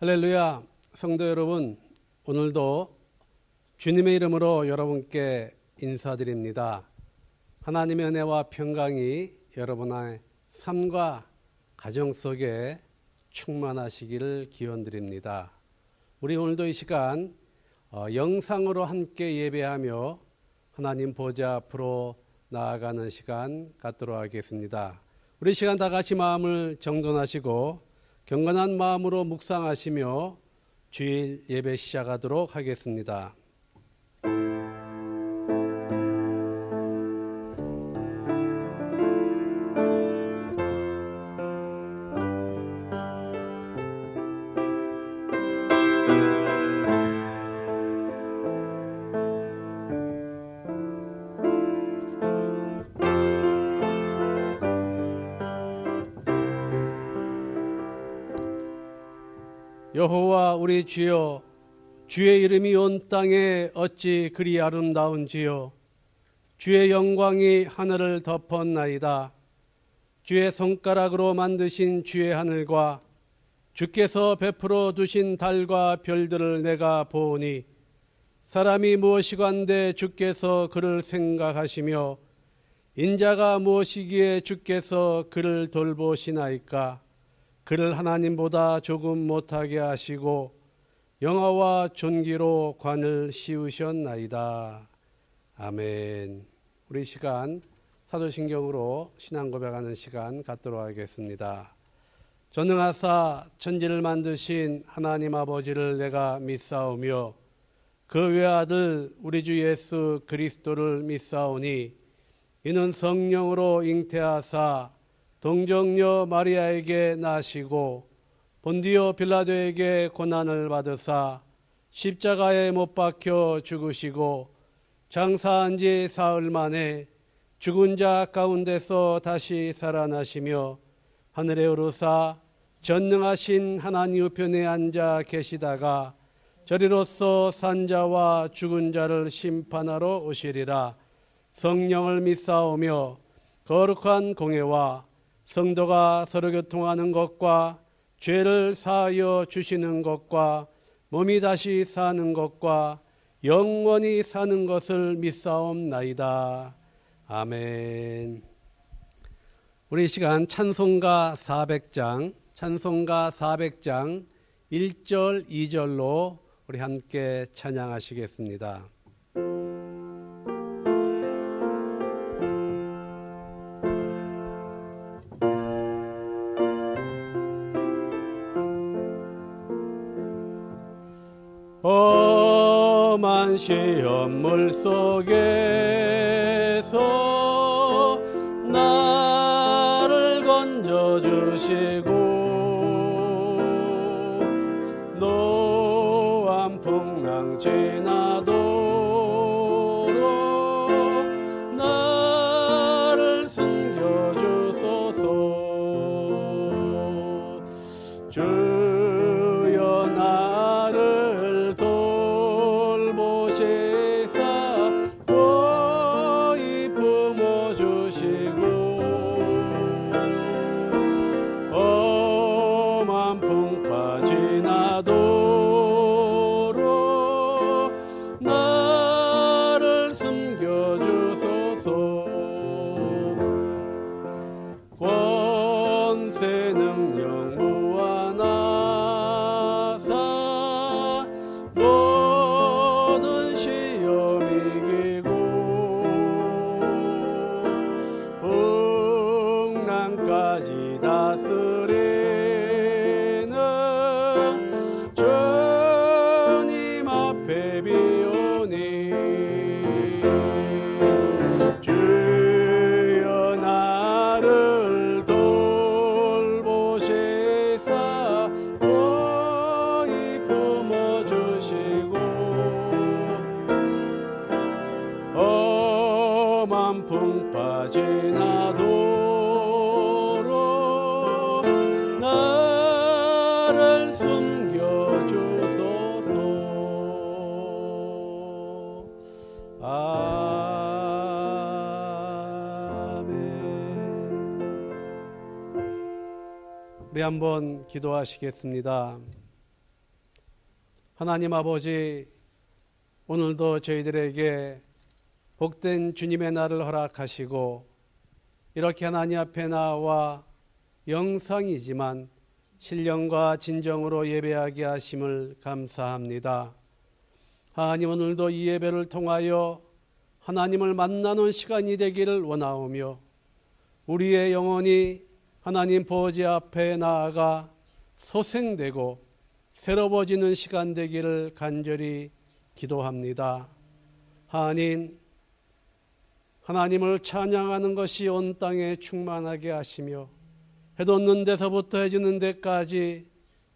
할렐루야, 성도 여러분, 오늘도 주님의 이름으로 여러분께 인사드립니다. 하나님의 은혜와 평강이 여러분의 삶과 가정 속에 충만하시기를 기원드립니다. 우리 오늘도 이 시간 영상으로 함께 예배하며 하나님 보좌 앞으로 나아가는 시간 갖도록 하겠습니다. 우리 시간 다 같이 마음을 정돈하시고 경건한 마음으로 묵상하시며 주일 예배 시작하도록 하겠습니다. 여호와 우리 주여, 주의 이름이 온 땅에 어찌 그리 아름다운지요. 주의 영광이 하늘을 덮었나이다. 주의 손가락으로 만드신 주의 하늘과 주께서 베풀어 두신 달과 별들을 내가 보오니 사람이 무엇이건대 주께서 그를 생각하시며 인자가 무엇이기에 주께서 그를 돌보시나이까. 그를 하나님보다 조금 못하게 하시고 영화와 존귀로 관을 씌우셨나이다. 아멘. 우리 시간 사도신경으로 신앙 고백하는 시간 갖도록 하겠습니다. 전능하사 천지를 만드신 하나님 아버지를 내가 믿사오며 그 외아들 우리 주 예수 그리스도를 믿사오니 이는 성령으로 잉태하사 동정녀 마리아에게 나시고 본디오 빌라도에게 고난을 받으사 십자가에 못 박혀 죽으시고 장사한 지 사흘 만에 죽은 자 가운데서 다시 살아나시며 하늘에 오르사 전능하신 하나님 우편에 앉아 계시다가 저리로서 산자와 죽은 자를 심판하러 오시리라. 성령을 믿사오며 거룩한 공회와 성도가 서로 교통하는 것과 죄를 사하여 주시는 것과 몸이 다시 사는 것과 영원히 사는 것을 믿사옵나이다. 아멘. 우리 시간 찬송가 400장 1절 2절로 우리 함께 찬양하시겠습니다. 험한 시험물 속에서 나를 건져주시고 노한 풍랑 지나도록 나를 숨겨주소서. 주여 나를 돌보시사 너희 품어주시고 험한 풍파 지나도록 나를 숨겨주소서. 권세 능력 무한하사 모든 시험 이기고 풍랑까지 다스리는 주님 앞에 비오니 주여 나를 돌보시사 너희 품어주시고 험한 풍파 지나도록 나를 숨겨주소서. 아멘. 우리 한번 기도하시겠습니다. 하나님 아버지, 오늘도 저희들에게 복된 주님의 날을 허락하시고 이렇게 하나님 앞에 나와 영상이지만 신령과 진정으로 예배하게 하심을 감사합니다. 하나님, 오늘도 이 예배를 통하여 하나님을 만나는 시간이 되기를 원하오며 우리의 영혼이 하나님 보좌 앞에 나아가 소생되고 새로워지는 시간 되기를 간절히 기도합니다. 하나님을 찬양하는 것이 온 땅에 충만하게 하시며 해돋는 데서부터 해지는 데까지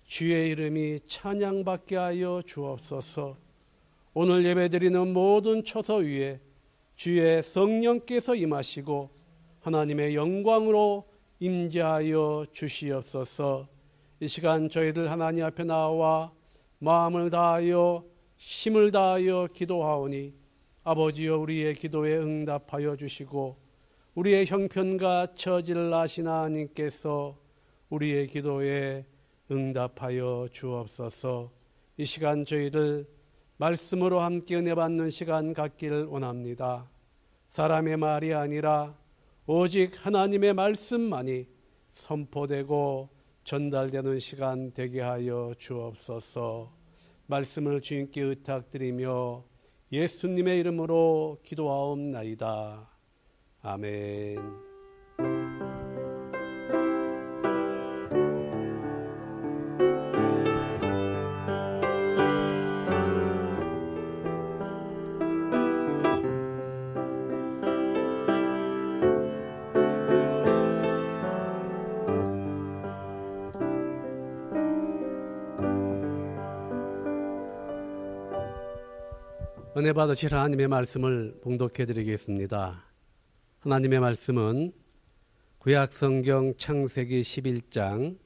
주의 이름이 찬양받게 하여 주옵소서. 오늘 예배드리는 모든 처소 위에 주의 성령께서 임하시고 하나님의 영광으로 임재하여 주시옵소서. 이 시간 저희들 하나님 앞에 나와 마음을 다하여 힘을 다하여 기도하오니 아버지여, 우리의 기도에 응답하여 주시고 우리의 형편과 처지를 아신 하나님께서 우리의 기도에 응답하여 주옵소서. 이 시간 저희들 말씀으로 함께 은혜 받는 시간 갖기를 원합니다. 사람의 말이 아니라 오직 하나님의 말씀만이 선포되고 전달되는 시간 되게 하여 주옵소서. 말씀을 주님께 의탁드리며 예수님의 이름으로 기도하옵나이다. 아멘. 은혜 받으실 하나님의 말씀을 봉독해 드리겠습니다. 하나님의 말씀은 구약성경 창세기 11장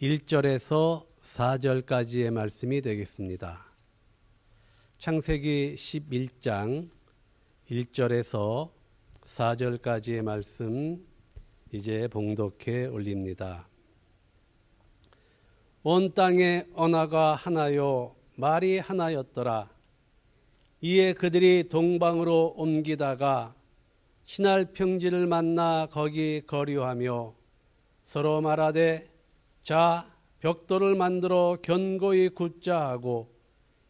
1절에서 4절까지의 말씀이 되겠습니다. 창세기 11장 1절에서 4절까지의 말씀 이제 봉독해 올립니다. 온 땅에 언어가 하나요 말이 하나였더라. 이에 그들이 동방으로 옮기다가 신할 평지를 만나 거기 거류하며 서로 말하되 자, 벽돌을 만들어 견고히 굳자 하고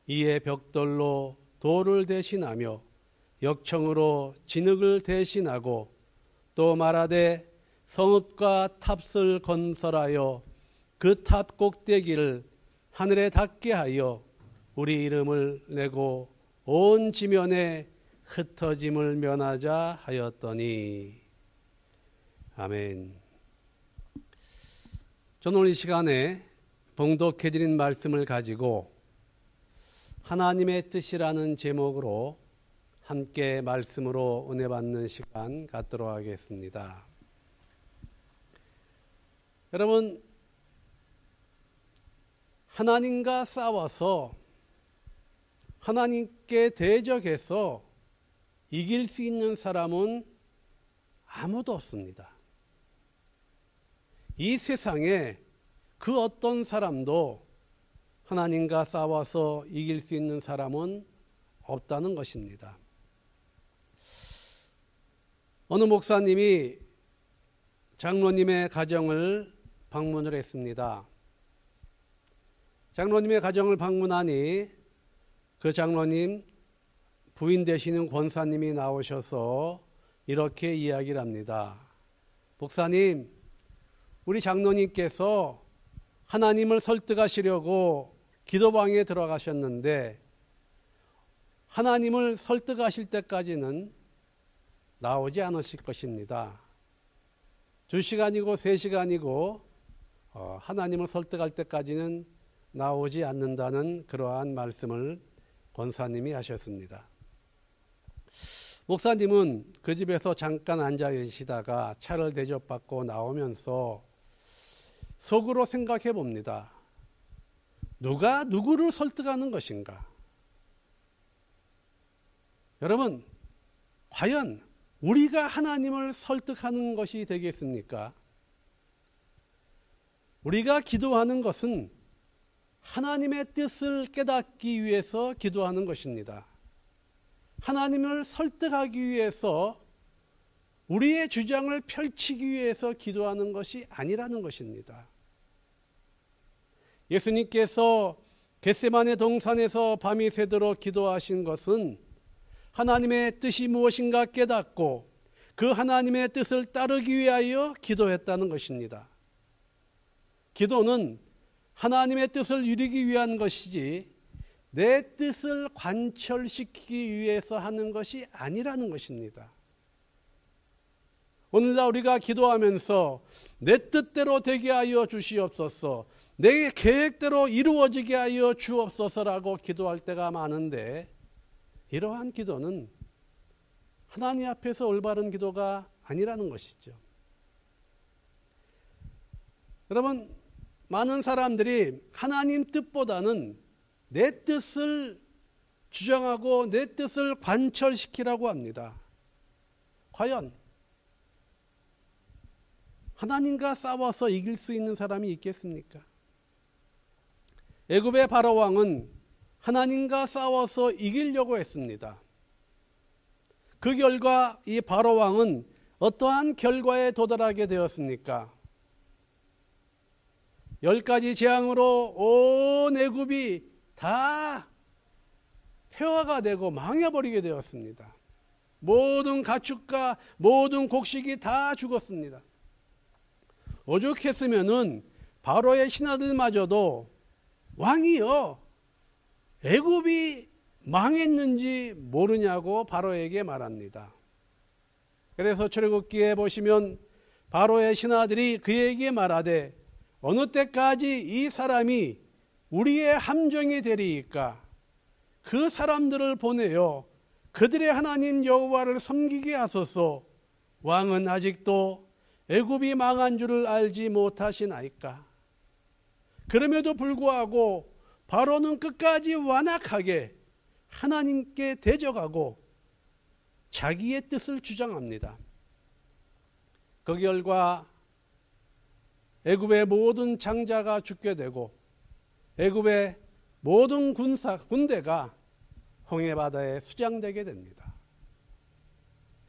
이에 벽돌로 돌을 대신하며 역청으로 진흙을 대신하고 또 말하되 성읍과 탑을 건설하여 그 탑 꼭대기를 하늘에 닿게 하여 우리 이름을 내고 온 지면에 흩어짐을 면하자 하였더니. 아멘. 저는 오늘 이 시간에 봉독해드린 말씀을 가지고 하나님의 뜻이라는 제목으로 함께 말씀으로 은혜 받는 시간 갖도록 하겠습니다. 여러분, 하나님과 싸워서 하나님께 대적해서 이길 수 있는 사람은 아무도 없습니다. 이 세상에 그 어떤 사람도 하나님과 싸워서 이길 수 있는 사람은 없다는 것입니다. 어느 목사님이 장로님의 가정을 방문을 했습니다. 장로님의 가정을 방문하니 그 장로님 부인 되시는 권사님이 나오셔서 이렇게 이야기를 합니다. 목사님, 우리 장로님께서 하나님을 설득하시려고 기도방에 들어가셨는데 하나님을 설득하실 때까지는 나오지 않으실 것입니다. 2시간이고 3시간이고 하나님을 설득할 때까지는 나오지 않는다는 그러한 말씀을 권사님이 하셨습니다. 목사님은 그 집에서 잠깐 앉아 계시다가 차를 대접받고 나오면서 속으로 생각해 봅니다. 누가 누구를 설득하는 것인가? 여러분, 과연 우리가 하나님을 설득하는 것이 되겠습니까? 우리가 기도하는 것은 하나님의 뜻을 깨닫기 위해서 기도하는 것입니다. 하나님을 설득하기 위해서 우리의 주장을 펼치기 위해서 기도하는 것이 아니라는 것입니다. 예수님께서 겟세마네 동산에서 밤이 새도록 기도하신 것은 하나님의 뜻이 무엇인가 깨닫고 그 하나님의 뜻을 따르기 위하여 기도했다는 것입니다. 기도는 하나님의 뜻을 이루기 위한 것이지 내 뜻을 관철시키기 위해서 하는 것이 아니라는 것입니다. 오늘날 우리가 기도하면서 내 뜻대로 되게 하여 주시옵소서, 내 계획대로 이루어지게 하여 주옵소서라고 기도할 때가 많은데, 이러한 기도는 하나님 앞에서 올바른 기도가 아니라는 것이죠. 여러분, 많은 사람들이 하나님 뜻보다는 내 뜻을 주장하고 내 뜻을 관철시키라고 합니다. 과연 하나님과 싸워서 이길 수 있는 사람이 있겠습니까? 애굽의 바로 왕은 하나님과 싸워서 이기려고 했습니다. 그 결과 이 바로 왕은 어떠한 결과에 도달하게 되었습니까? 10가지 재앙으로 온 애굽이 다 폐허가 되고 망해버리게 되었습니다. 모든 가축과 모든 곡식이 다 죽었습니다. 오죽했으면은 바로의 신하들마저도 왕이여, 애굽이 망했는지 모르냐고 바로에게 말합니다. 그래서 출애굽기에 보시면 바로의 신하들이 그에게 말하되 어느 때까지 이 사람이 우리의 함정이 되리이까? 그 사람들을 보내어 그들의 하나님 여호와를 섬기게 하소서. 왕은 아직도 애굽이 망한 줄을 알지 못하시나이까? 그럼에도 불구하고 바로는 끝까지 완악하게 하나님께 대적하고 자기의 뜻을 주장합니다. 그 결과 애굽의 모든 장자가 죽게 되고 애굽의 모든 군대가 홍해바다에 수장되게 됩니다.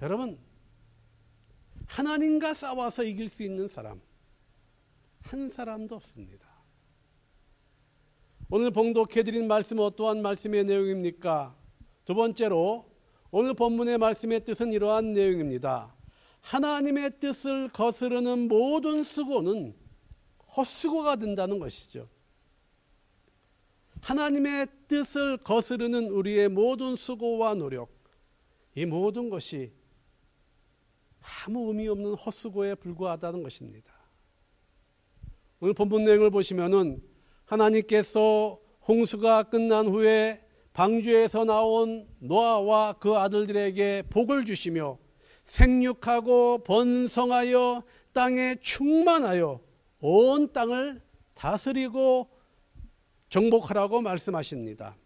여러분, 하나님과 싸워서 이길 수 있는 사람 한 사람도 없습니다. 오늘 봉독해드린 말씀은 어떠한 말씀의 내용입니까? 두 번째로 오늘 본문의 말씀의 뜻은 이러한 내용입니다. 하나님의 뜻을 거스르는 모든 수고는 헛수고가 된다는 것이죠. 하나님의 뜻을 거스르는 우리의 모든 수고와 노력, 이 모든 것이 아무 의미 없는 헛수고에 불과하다는 것입니다. 오늘 본문 내용을 보시면은 하나님께서 홍수가 끝난 후에 방주에서 나온 노아와 그 아들들에게 복을 주시며 생육하고 번성하여 땅에 충만하여 온 땅을 다스리고 정복하라고 말씀하십니다.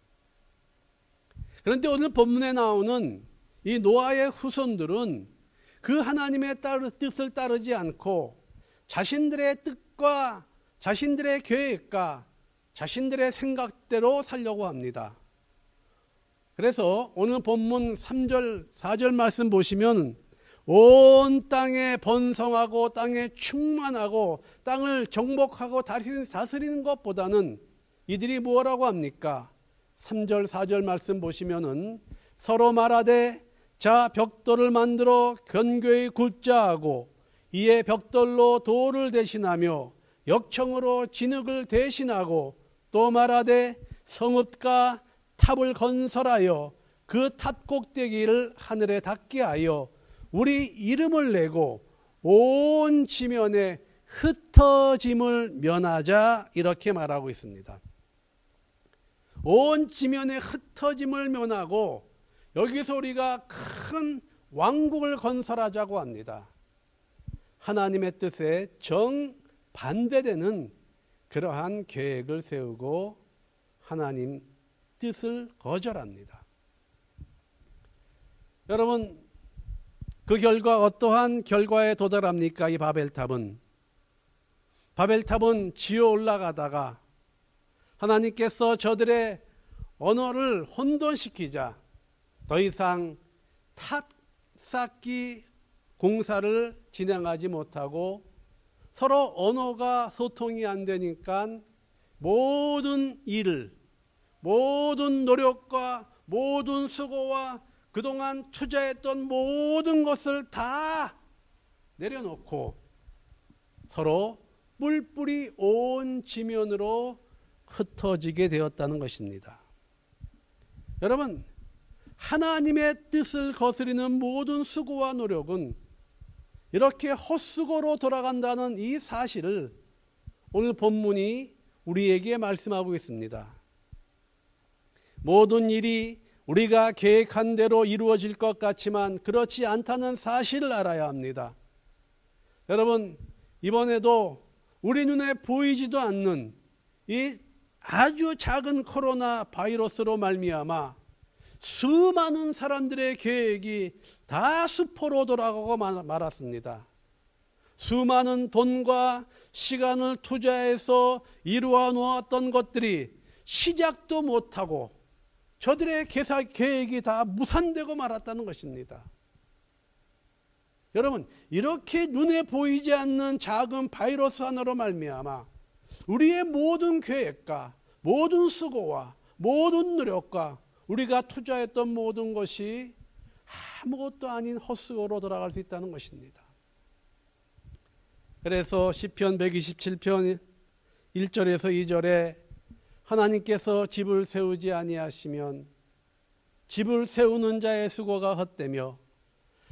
그런데 오늘 본문에 나오는 이 노아의 후손들은 그 하나님의 뜻을 따르지 않고 자신들의 뜻과 자신들의 계획과 자신들의 생각대로 살려고 합니다. 그래서 오늘 본문 3절, 4절 말씀 보시면 온 땅에 번성하고 땅에 충만하고 땅을 정복하고 다스리는 것보다는 이들이 뭐라고 합니까? 3절, 4절 말씀 보시면은 서로 말하되 자 벽돌을 만들어 견고히 굳자 하고 이에 벽돌로 돌을 대신하며 역청으로 진흙을 대신하고 또 말하되 성읍과 탑을 건설하여 그 탑 꼭대기를 하늘에 닿게 하여 우리 이름을 내고 온 지면에 흩어짐을 면하자, 이렇게 말하고 있습니다. 온 지면에 흩어짐을 면하고 여기서 우리가 큰 왕국을 건설하자고 합니다. 하나님의 뜻에 정반대되는 그러한 계획을 세우고 하나님 뜻을 거절합니다. 여러분, 그 결과 어떠한 결과에 도달합니까? 이 바벨탑은 지어 올라가다가 하나님께서 저들의 언어를 혼돈시키자 더 이상 탑쌓기 공사를 진행하지 못하고 서로 언어가 소통이 안 되니까 모든 일을, 모든 노력과 모든 수고와 그동안 투자했던 모든 것을 다 내려놓고 서로 뿔뿔이 온 지면으로 흩어지게 되었다는 것입니다. 여러분, 하나님의 뜻을 거스리는 모든 수고와 노력은 이렇게 헛수고로 돌아간다는 이 사실을 오늘 본문이 우리에게 말씀하고 있습니다. 모든 일이 우리가 계획한 대로 이루어질 것 같지만 그렇지 않다는 사실을 알아야 합니다. 여러분, 이번에도 우리 눈에 보이지도 않는 이 아주 작은 코로나 바이러스로 말미암아 수많은 사람들의 계획이 다 수포로 돌아가고 말았습니다. 수많은 돈과 시간을 투자해서 이루어 놓았던 것들이 시작도 못하고 저들의 계획이 다 무산되고 말았다는 것입니다. 여러분, 이렇게 눈에 보이지 않는 작은 바이러스 하나로 말미암아 우리의 모든 계획과 모든 수고와 모든 노력과 우리가 투자했던 모든 것이 아무것도 아닌 헛수고로 돌아갈 수 있다는 것입니다. 그래서 시편 127편 1절에서 2절에 하나님께서 집을 세우지 아니하시면 집을 세우는 자의 수고가 헛되며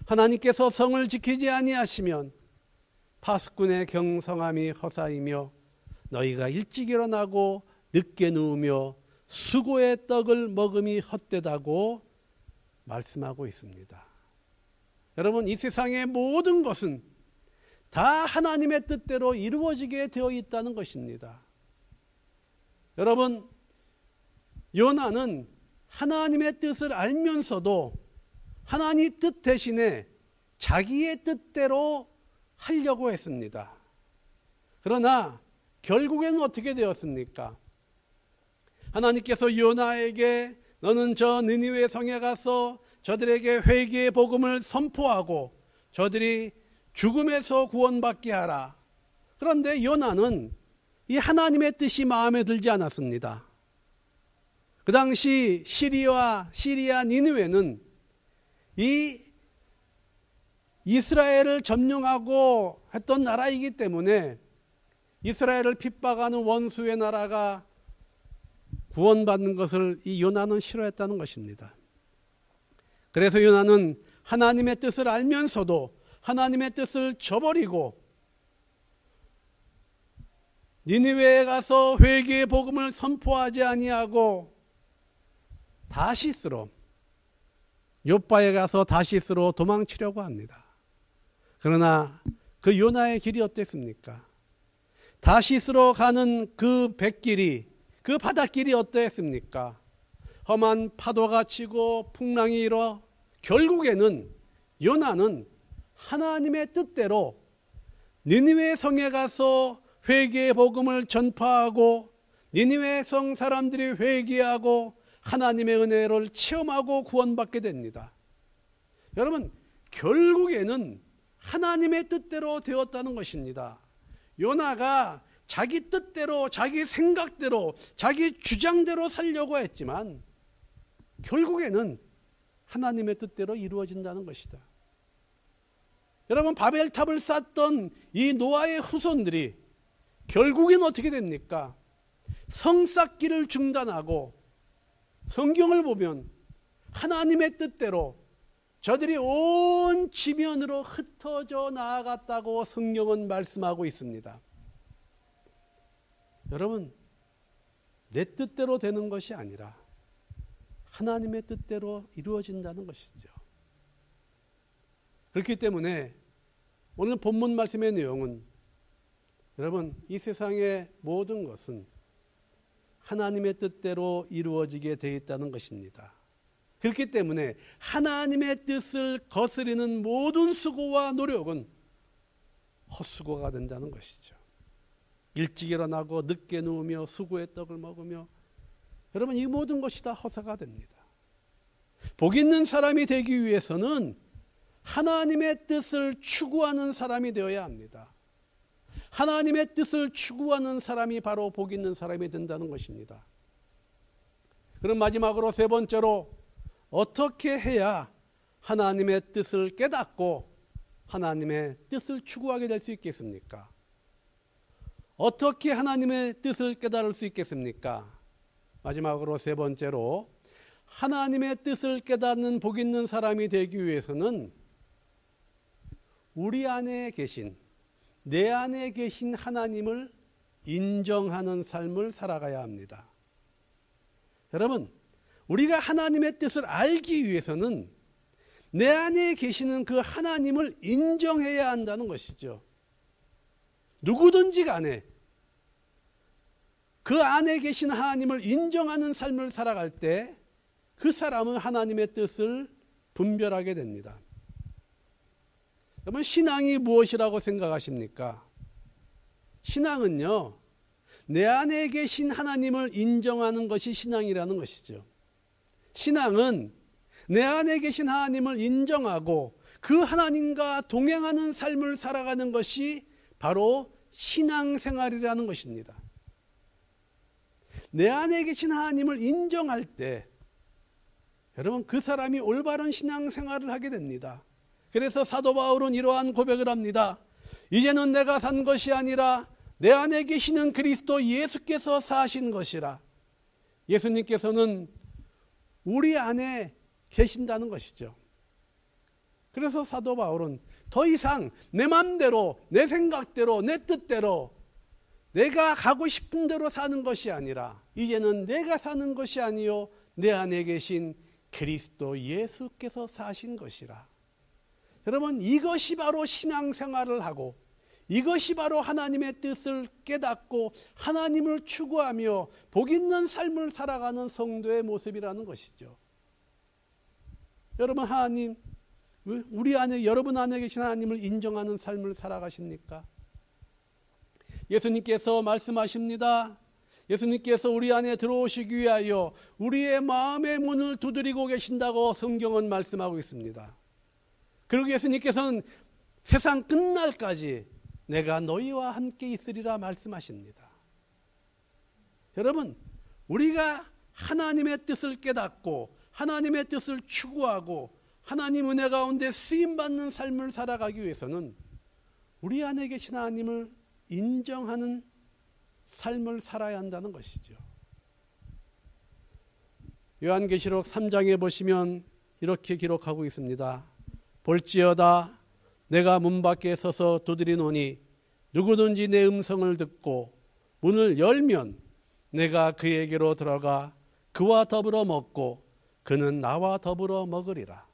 하나님께서 성을 지키지 아니하시면 파수꾼의 경성함이 허사이며 너희가 일찍 일어나고 늦게 누우며 수고의 떡을 먹음이 헛되다고 말씀하고 있습니다. 여러분, 이 세상의 모든 것은 다 하나님의 뜻대로 이루어지게 되어 있다는 것입니다. 여러분, 요나는 하나님의 뜻을 알면서도 하나님 뜻 대신에 자기의 뜻대로 하려고 했습니다. 그러나 결국에는 어떻게 되었습니까? 하나님께서 요나에게 너는 저 느니웨 성에 가서 저들에게 회개의 복음을 선포하고 저들이 죽음에서 구원받게 하라. 그런데 요나는 이 하나님의 뜻이 마음에 들지 않았습니다. 그 당시 시리아 니느웨는 이 이스라엘을 점령하고 했던 나라이기 때문에 이스라엘을 핍박하는 원수의 나라가 구원받는 것을 이 요나는 싫어했다는 것입니다. 그래서 요나는 하나님의 뜻을 알면서도 하나님의 뜻을 저버리고 니느웨에 가서 회개의 복음을 선포하지 아니하고 다시스로 요빠에 가서 다시스로 도망치려고 합니다. 그러나 그 요나의 길이 어땠습니까? 다시스로 가는 그 뱃길이, 그 바닷길이 어떠했습니까? 험한 파도가 치고 풍랑이 일어 결국에는 요나는 하나님의 뜻대로 니느웨 성에 가서 회개의 복음을 전파하고 니느웨 성 사람들이 회개하고 하나님의 은혜를 체험하고 구원받게 됩니다. 여러분, 결국에는 하나님의 뜻대로 되었다는 것입니다. 요나가 자기 뜻대로, 자기 생각대로, 자기 주장대로 살려고 했지만 결국에는 하나님의 뜻대로 이루어진다는 것이다. 여러분, 바벨탑을 쌓던 이 노아의 후손들이 결국엔 어떻게 됩니까? 성 쌓기를 중단하고 성경을 보면 하나님의 뜻대로 저들이 온 지면으로 흩어져 나아갔다고 성경은 말씀하고 있습니다. 여러분, 내 뜻대로 되는 것이 아니라 하나님의 뜻대로 이루어진다는 것이죠. 그렇기 때문에 오늘 본문 말씀의 내용은 여러분, 이 세상의 모든 것은 하나님의 뜻대로 이루어지게 되어 있다는 것입니다. 그렇기 때문에 하나님의 뜻을 거스리는 모든 수고와 노력은 헛수고가 된다는 것이죠. 일찍 일어나고 늦게 누우며 수구의 떡을 먹으며, 여러분 이 모든 것이 다 허사가 됩니다. 복 있는 사람이 되기 위해서는 하나님의 뜻을 추구하는 사람이 되어야 합니다. 하나님의 뜻을 추구하는 사람이 바로 복 있는 사람이 된다는 것입니다. 그럼 마지막으로 세 번째로, 어떻게 해야 하나님의 뜻을 깨닫고 하나님의 뜻을 추구하게 될 수 있겠습니까? 어떻게 하나님의 뜻을 깨달을 수 있겠습니까? 마지막으로 세 번째로, 하나님의 뜻을 깨닫는 복 있는 사람이 되기 위해서는 우리 안에 계신, 내 안에 계신 하나님을 인정하는 삶을 살아가야 합니다. 여러분, 우리가 하나님의 뜻을 알기 위해서는 내 안에 계시는 그 하나님을 인정해야 한다는 것이죠. 누구든지 간에 그 안에 계신 하나님을 인정하는 삶을 살아갈 때 그 사람은 하나님의 뜻을 분별하게 됩니다. 여러분, 신앙이 무엇이라고 생각하십니까? 신앙은요, 내 안에 계신 하나님을 인정하는 것이 신앙이라는 것이죠. 신앙은 내 안에 계신 하나님을 인정하고 그 하나님과 동행하는 삶을 살아가는 것이 바로 신앙생활이라는 것입니다. 내 안에 계신 하나님을 인정할 때 여러분, 그 사람이 올바른 신앙생활을 하게 됩니다. 그래서 사도 바울은 이러한 고백을 합니다. 이제는 내가 산 것이 아니라 내 안에 계시는 그리스도 예수께서 사신 것이라. 예수님께서는 우리 안에 계신다는 것이죠. 그래서 사도 바울은 더 이상 내 마음대로, 내 생각대로, 내 뜻대로 내가 가고 싶은 대로 사는 것이 아니라 이제는 내가 사는 것이 아니요 내 안에 계신 그리스도 예수께서 사신 것이라. 여러분, 이것이 바로 신앙생활을 하고 이것이 바로 하나님의 뜻을 깨닫고 하나님을 추구하며 복 있는 삶을 살아가는 성도의 모습이라는 것이죠. 여러분, 하나님, 우리 안에, 여러분 안에 계신 하나님을 인정하는 삶을 살아가십니까? 예수님께서 말씀하십니다. 예수님께서 우리 안에 들어오시기 위하여 우리의 마음의 문을 두드리고 계신다고 성경은 말씀하고 있습니다. 그리고 예수님께서는 세상 끝날까지 내가 너희와 함께 있으리라 말씀하십니다. 여러분, 우리가 하나님의 뜻을 깨닫고 하나님의 뜻을 추구하고 하나님 은혜 가운데 쓰임받는 삶을 살아가기 위해서는 우리 안에 계신 하나님을 인정하는 삶을 살아야 한다는 것이죠. 요한계시록 3장에 보시면 이렇게 기록하고 있습니다. 볼지어다 내가 문 밖에 서서 두드리노니 누구든지 내 음성을 듣고 문을 열면 내가 그에게로 들어가 그와 더불어 먹고 그는 나와 더불어 먹으리라.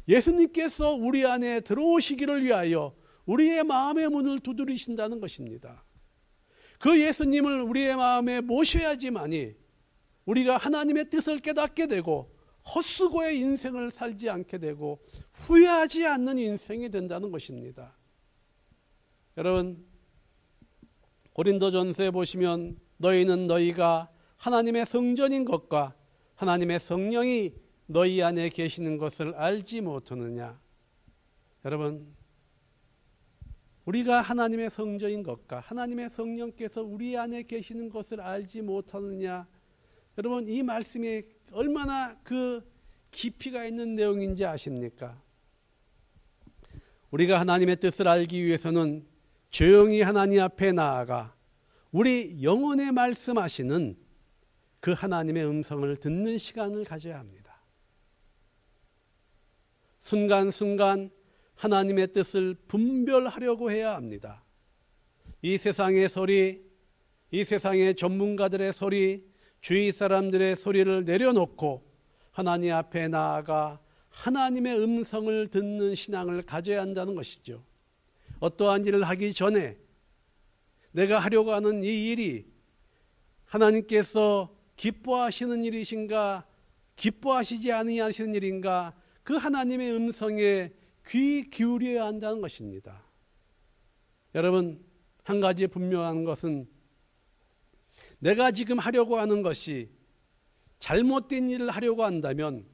예수님께서 우리 안에 들어오시기를 위하여 우리의 마음의 문을 두드리신다는 것입니다. 그 예수님을 우리의 마음에 모셔야지만이 우리가 하나님의 뜻을 깨닫게 되고 헛수고의 인생을 살지 않게 되고 후회하지 않는 인생이 된다는 것입니다. 여러분, 고린도전서에 보시면 너희는 너희가 하나님의 성전인 것과 하나님의 성령이 너희 안에 계시는 것을 알지 못하느냐. 여러분, 우리가 하나님의 성전인 것과 하나님의 성령께서 우리 안에 계시는 것을 알지 못하느냐. 여러분, 이 말씀이 얼마나 그 깊이가 있는 내용인지 아십니까? 우리가 하나님의 뜻을 알기 위해서는 조용히 하나님 앞에 나아가 우리 영혼에 말씀하시는 그 하나님의 음성을 듣는 시간을 가져야 합니다. 순간순간 하나님의 뜻을 분별하려고 해야 합니다. 이 세상의 소리, 이 세상의 전문가들의 소리, 주위 사람들의 소리를 내려놓고 하나님 앞에 나아가 하나님의 음성을 듣는 신앙을 가져야 한다는 것이죠. 어떠한 일을 하기 전에 내가 하려고 하는 이 일이 하나님께서 기뻐하시는 일이신가, 기뻐하시지 아니하시는 일인가, 그 하나님의 음성에 귀 기울여야 한다는 것입니다. 여러분, 한 가지 분명한 것은 내가 지금 하려고 하는 것이 잘못된 일을 하려고 한다면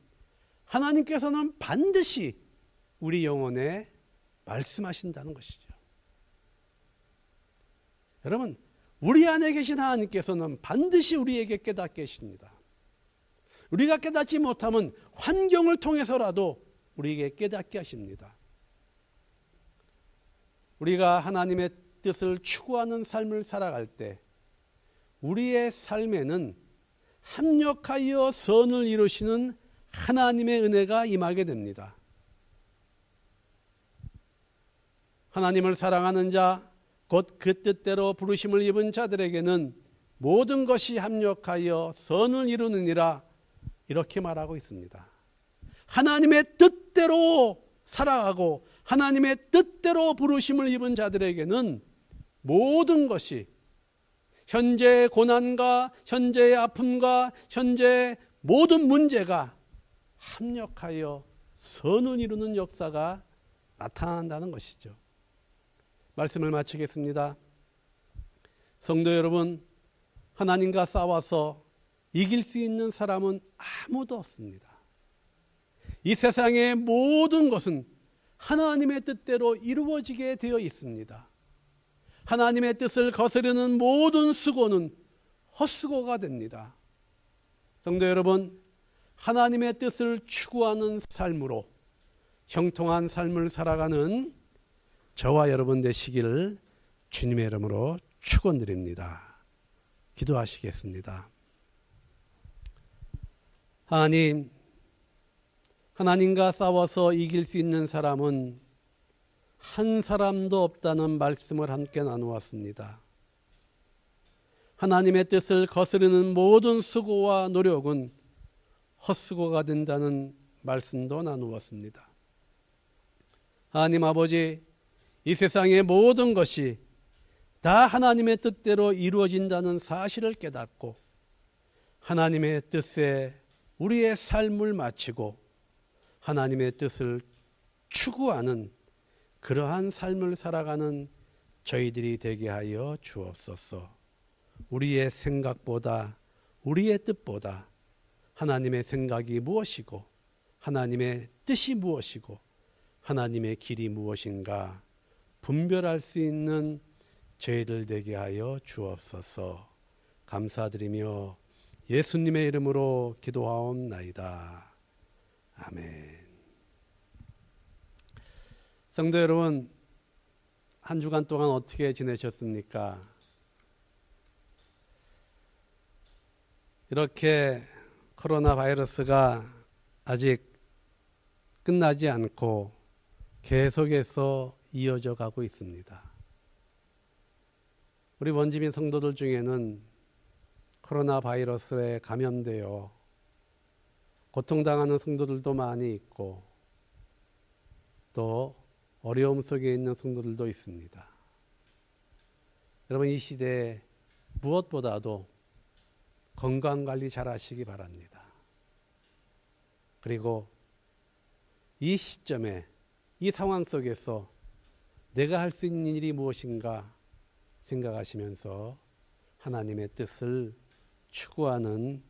하나님께서는 반드시 우리 영혼에 말씀하신다는 것이죠. 여러분, 우리 안에 계신 하나님께서는 반드시 우리에게 깨닫게 하십니다. 우리가 깨닫지 못하면 환경을 통해서라도 우리에게 깨닫게 하십니다. 우리가 하나님의 뜻을 추구하는 삶을 살아갈 때 우리의 삶에는 합력하여 선을 이루시는 하나님의 은혜가 임하게 됩니다. 하나님을 사랑하는 자, 곧 그 뜻대로 부르심을 입은 자들에게는 모든 것이 합력하여 선을 이루느니라, 이렇게 말하고 있습니다. 하나님의 뜻대로 살아가고 하나님의 뜻대로 부르심을 입은 자들에게는 모든 것이, 현재의 고난과 현재의 아픔과 현재의 모든 문제가 합력하여 선을 이루는 역사가 나타난다는 것이죠. 말씀을 마치겠습니다. 성도 여러분, 하나님과 싸워서 이길 수 있는 사람은 아무도 없습니다. 이 세상의 모든 것은 하나님의 뜻대로 이루어지게 되어 있습니다. 하나님의 뜻을 거스르는 모든 수고는 헛수고가 됩니다. 성도 여러분, 하나님의 뜻을 추구하는 삶으로 형통한 삶을 살아가는 저와 여러분 되시기를 주님의 이름으로 축원드립니다. 기도하시겠습니다. 하나님, 하나님과 싸워서 이길 수 있는 사람은 한 사람도 없다는 말씀을 함께 나누었습니다. 하나님의 뜻을 거스르는 모든 수고와 노력은 헛수고가 된다는 말씀도 나누었습니다. 하나님 아버지, 이 세상의 모든 것이 다 하나님의 뜻대로 이루어진다는 사실을 깨닫고 하나님의 뜻에 우리의 삶을 마치고 하나님의 뜻을 추구하는 그러한 삶을 살아가는 저희들이 되게 하여 주옵소서. 우리의 생각보다, 우리의 뜻보다 하나님의 생각이 무엇이고 하나님의 뜻이 무엇이고 하나님의 길이 무엇인가 분별할 수 있는 저희들 되게 하여 주옵소서. 감사드리며 예수님의 이름으로 기도하옵나이다. 아멘. 성도 여러분, 한 주간 동안 어떻게 지내셨습니까? 이렇게 코로나 바이러스가 아직 끝나지 않고 계속해서 이어져 가고 있습니다. 우리 원주민 성도들 중에는 코로나 바이러스에 감염되어 고통당하는 성도들도 많이 있고 또 어려움 속에 있는 성도들도 있습니다. 여러분, 이 시대에 무엇보다도 건강관리 잘 하시기 바랍니다. 그리고 이 시점에, 이 상황 속에서 내가 할 수 있는 일이 무엇인가 생각하시면서 하나님의 뜻을 추구하는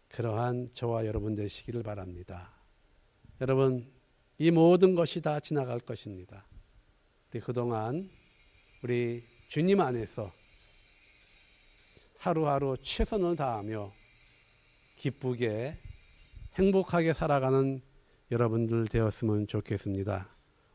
그러한 저와 여러분 되시기를 바랍니다. 여러분, 이 모든 것이 다 지나갈 것입니다. 우리 그동안 우리 주님 안에서 하루하루 최선을 다하며 기쁘게 행복하게 살아가는 여러분들 되었으면 좋겠습니다.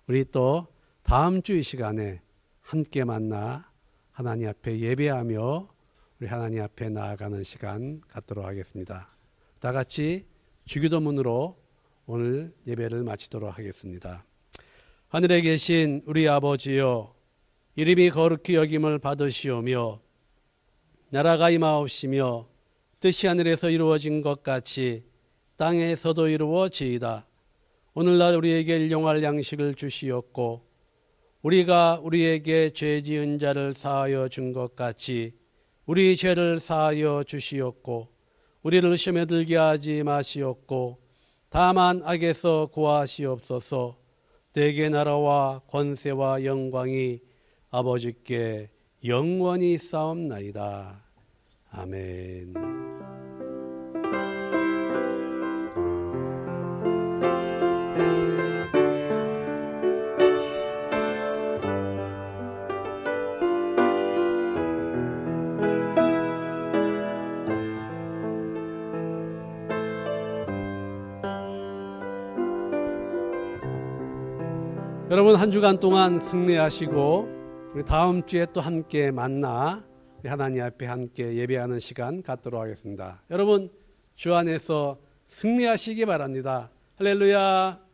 우리 또 다음 주 이 시간에 함께 만나 하나님 앞에 예배하며 우리 하나님 앞에 나아가는 시간 갖도록 하겠습니다. 다 같이 주기도문으로 오늘 예배를 마치도록 하겠습니다. 하늘에 계신 우리 아버지여, 이름이 거룩히 여김을 받으시오며 나라가 임하옵시며 뜻이 하늘에서 이루어진 것 같이 땅에서도 이루어지이다. 오늘날 우리에게 일용할 양식을 주시옵고 우리가 우리에게 죄 지은 자를 사하여 준 것 같이 우리 죄를 사하여 주시옵고 우리를 시험에 들게 하지 마시옵고 다만 악에서 구하시옵소서. 대개 나라와 권세와 영광이 아버지께 영원히 싸움나이다. 아멘. 여러분 한 주간 동안 승리하시고 우리 다음 주에 또 함께 만나 하나님 앞에 함께 예배하는 시간 갖도록 하겠습니다. 여러분 주 안에서 승리하시기 바랍니다. 할렐루야.